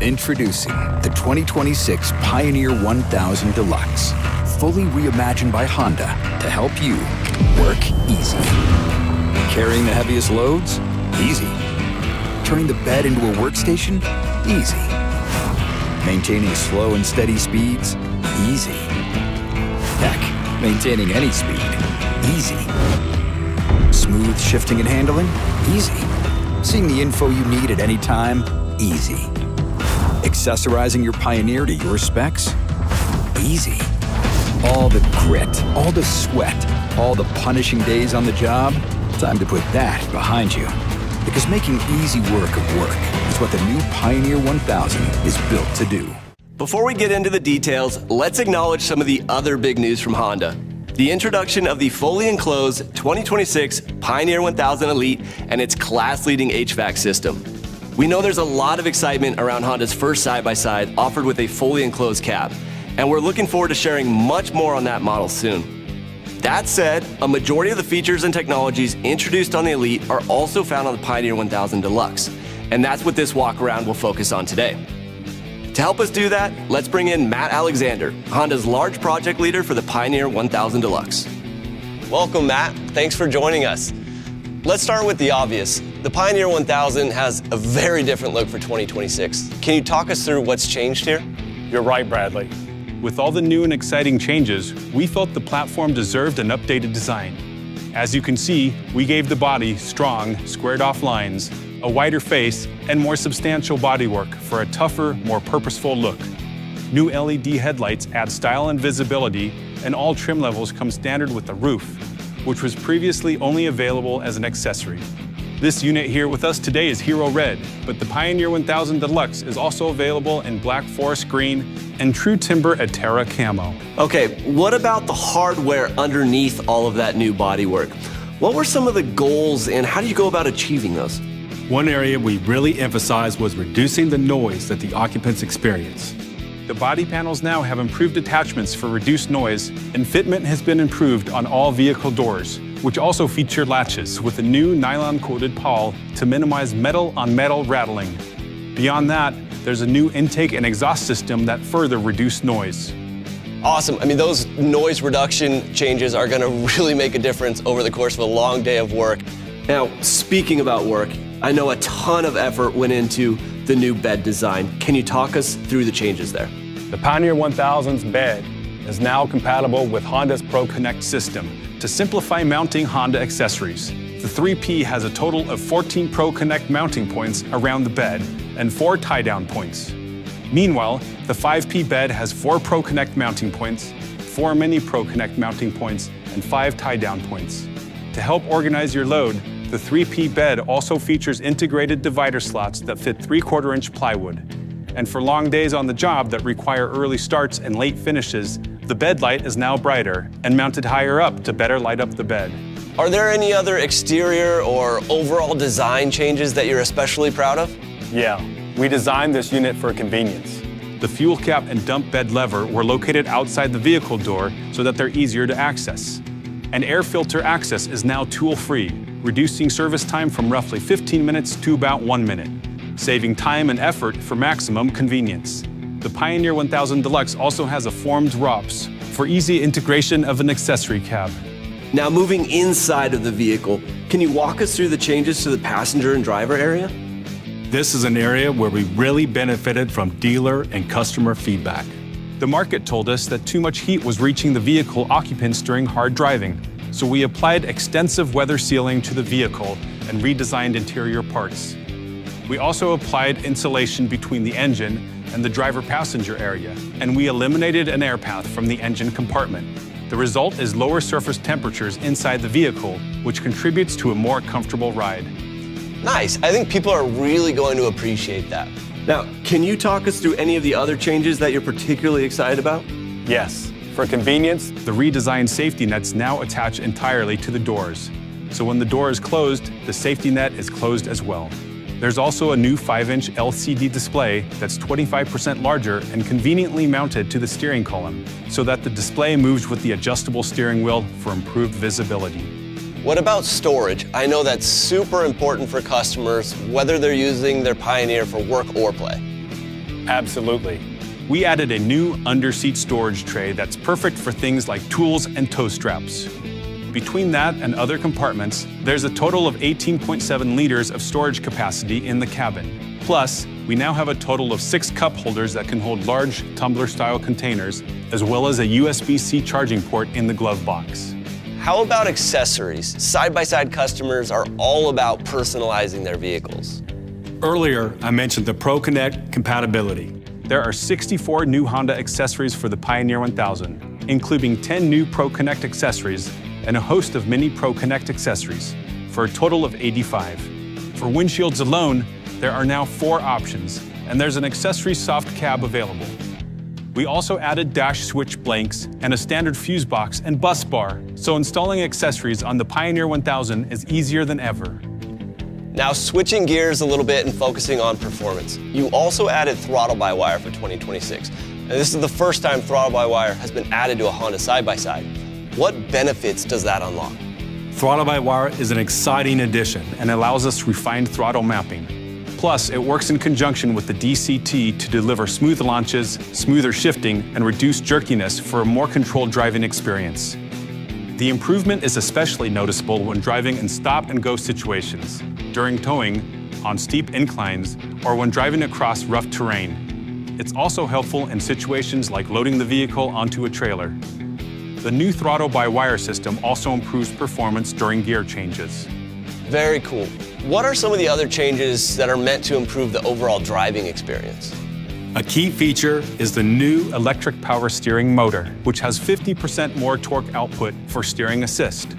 Introducing the 2026 Pioneer 1000 Deluxe. Fully reimagined by Honda to help you work easy. Carrying the heaviest loads? Easy. Turning the bed into a workstation? Easy. Maintaining slow and steady speeds? Easy. Heck, maintaining any speed? Easy. Smooth shifting and handling? Easy. Seeing the info you need at any time? Easy. Accessorizing your Pioneer to your specs? Easy. All the grit, all the sweat, all the punishing days on the job? Time to put that behind you. Because making easy work of work is what the new Pioneer 1000 is built to do. Before we get into the details, let's acknowledge some of the other big news from Honda. The introduction of the fully enclosed 2026 Pioneer 1000 Elite and its class-leading HVAC system. We know there's a lot of excitement around Honda's first side-by-side offered with a fully enclosed cab, and we're looking forward to sharing much more on that model soon. That said, a majority of the features and technologies introduced on the Elite are also found on the Pioneer 1000 Deluxe, and that's what this walk-around will focus on today. To help us do that, let's bring in Matt Alexander, Honda's large project leader for the Pioneer 1000 Deluxe. Welcome, Matt. Thanks for joining us. Let's start with the obvious. The Pioneer 1000 has a very different look for 2026. Can you talk us through what's changed here? You're right, Bradley. With all the new and exciting changes, we felt the platform deserved an updated design. As you can see, we gave the body strong, squared-off lines, a wider face, and more substantial bodywork for a tougher, more purposeful look. New LED headlights add style and visibility, and all trim levels come standard with the roof, which was previously only available as an accessory. This unit here with us today is Hero Red, but the Pioneer 1000 Deluxe is also available in Black Forest Green and True Timber Atera Camo. Okay, what about the hardware underneath all of that new bodywork? What were some of the goals and how do you go about achieving those? One area we really emphasized was reducing the noise that the occupants experience. The body panels now have improved attachments for reduced noise, and fitment has been improved on all vehicle doors, which also feature latches with a new nylon-coated pall to minimize metal-on-metal rattling. Beyond that, there's a new intake and exhaust system that further reduce noise. Awesome. I mean, those noise reduction changes are going to really make a difference over the course of a long day of work. Now, speaking about work, I know a ton of effort went into the new bed design. Can you talk us through the changes there? The Pioneer 1000's bed is now compatible with Honda's Pro Connect system to simplify mounting Honda accessories. The 3P has a total of 14 Pro Connect mounting points around the bed and 4 tie-down points. Meanwhile, the 5P bed has 4 Pro Connect mounting points, 4 Mini Pro Connect mounting points, and 5 tie-down points. To help organize your load, the 3P bed also features integrated divider slots that fit 3/4-inch plywood. And for long days on the job that require early starts and late finishes, the bed light is now brighter and mounted higher up to better light up the bed. Are there any other exterior or overall design changes that you're especially proud of? Yeah, we designed this unit for convenience. The fuel cap and dump bed lever were located outside the vehicle door so that they're easier to access. And air filter access is now tool-free, reducing service time from roughly 15 minutes to about 1 minute, saving time and effort for maximum convenience. The Pioneer 1000 Deluxe also has a formed ROPS for easy integration of an accessory cab. Now, moving inside of the vehicle, can you walk us through the changes to the passenger and driver area? This is an area where we really benefited from dealer and customer feedback. The market told us that too much heat was reaching the vehicle occupants during hard driving, so we applied extensive weather sealing to the vehicle and redesigned interior parts. We also applied insulation between the engine and the driver-passenger area, and we eliminated an air path from the engine compartment. The result is lower surface temperatures inside the vehicle, which contributes to a more comfortable ride. Nice. I think people are really going to appreciate that. Now, can you talk us through any of the other changes that you're particularly excited about? Yes. For convenience, the redesigned safety nets now attach entirely to the doors. So when the door is closed, the safety net is closed as well. There's also a new 5-inch LCD display that's 25% larger and conveniently mounted to the steering column, so that the display moves with the adjustable steering wheel for improved visibility. What about storage? I know that's super important for customers, whether they're using their Pioneer for work or play. Absolutely. We added a new under-seat storage tray that's perfect for things like tools and tow straps. Between that and other compartments, there's a total of 18.7 liters of storage capacity in the cabin. Plus, we now have a total of 6 cup holders that can hold large tumbler-style containers, as well as a USB-C charging port in the glove box. How about accessories? Side-by-side customers are all about personalizing their vehicles. Earlier, I mentioned the ProConnect compatibility. There are 64 new Honda accessories for the Pioneer 1000, including 10 new ProConnect accessories and a host of mini ProConnect accessories, for a total of 85. For windshields alone, there are now 4 options, and there's an accessory soft cab available. We also added dash switch blanks and a standard fuse box and bus bar, so installing accessories on the Pioneer 1000 is easier than ever. Now, switching gears a little bit and focusing on performance, you also added throttle-by-wire for 2026. And this is the first time throttle-by-wire has been added to a Honda side-by-side. What benefits does that unlock? Throttle-by-wire is an exciting addition And allows us refined throttle mapping. Plus, it works in conjunction with the DCT to deliver smooth launches, smoother shifting, and reduced jerkiness for a more controlled driving experience. The improvement is especially noticeable when driving in stop-and-go situations, during towing, on steep inclines, or when driving across rough terrain. It's also helpful in situations like loading the vehicle onto a trailer. The new throttle-by-wire system also improves performance during gear changes. Very cool. What are some of the other changes that are meant to improve the overall driving experience? A key feature is the new Electric power steering motor, which has 50% more torque output for steering assist.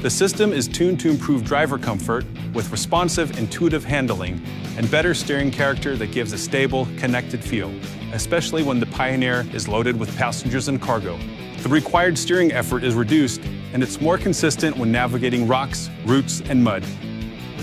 The system is tuned to improve driver comfort with responsive, intuitive handling and better steering character that gives a stable, connected feel, especially when the Pioneer is loaded with passengers and cargo. The required steering effort is reduced, and it's more consistent when navigating rocks, roots, and mud.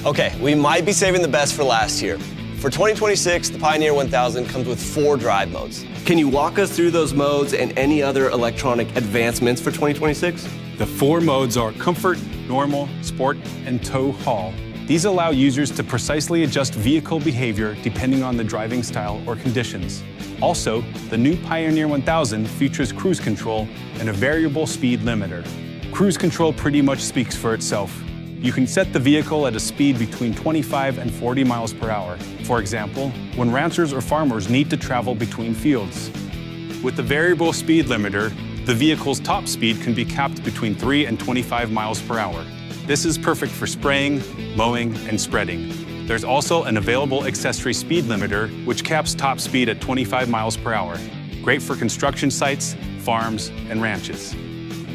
Okay, we might be saving the best for last here. For 2026, the Pioneer 1000 comes with 4 drive modes. Can you walk us through those modes and any other electronic advancements for 2026? The 4 modes are Comfort, Normal, Sport, and Tow Haul. These allow users to precisely adjust vehicle behavior depending on the driving style or conditions. Also, the new Pioneer 1000 features cruise control and a variable speed limiter. Cruise control pretty much speaks for itself. You can set the vehicle at a speed between 25 and 40 miles per hour, for example, when ranchers or farmers need to travel between fields. With the variable speed limiter, the vehicle's top speed can be capped between 3 and 25 miles per hour. This is perfect for spraying, mowing, and spreading. There's also an available accessory speed limiter, which caps top speed at 25 miles per hour. Great for construction sites, farms, and ranches.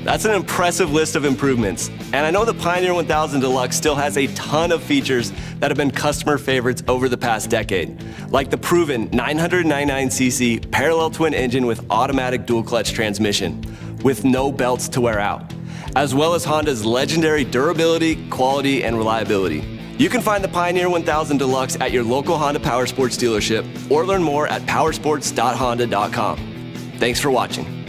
That's an impressive list of improvements. And I know the Pioneer 1000 Deluxe still has a ton of features that have been customer favorites over the past decade, like the proven 999cc parallel twin engine with automatic dual clutch transmission, with no belts to wear out, as well as Honda's legendary durability, quality, and reliability. You can find the Pioneer 1000 Deluxe at your local Honda Powersports dealership or learn more at powersports.honda.com. Thanks for watching.